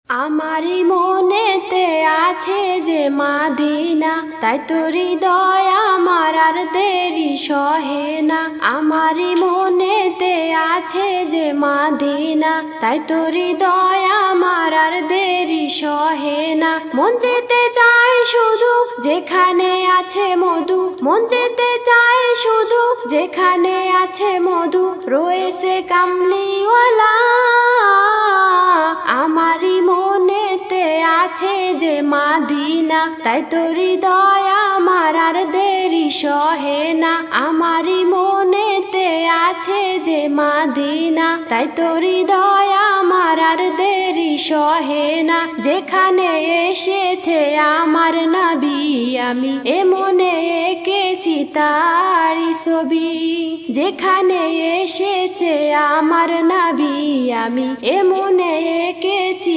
আমারি মনেতে আছে যে মাদিনা, তাই তোর হৃদয় আমার আর দেরি সহে না। আমারি মনেতে আছে যে মাদিনা, তাই তোর হৃদয় আমার আর দেরি সহে না। মন যেতে চায় শুধু যেখানে আছে মধু, মন যেতে চায় শুধু যেখানে আছে মধু, রয়েছে কামলিওয়ালা। আমারি মনেতে আছে যে মাদিনা, তাই তোর হৃদয় আমার আর দেরি সহে না। আমারি মনেতে আছে যে মাদিনা, তাই তোর হৃদয় আমার আর দেরি সহে না। যেখানে এসেছে আমার নবী, আমি এ মনে এঁকেছি তারি ছবি। যেখানে এসেছে আমার নবী, আমি এ মনে এঁকেছি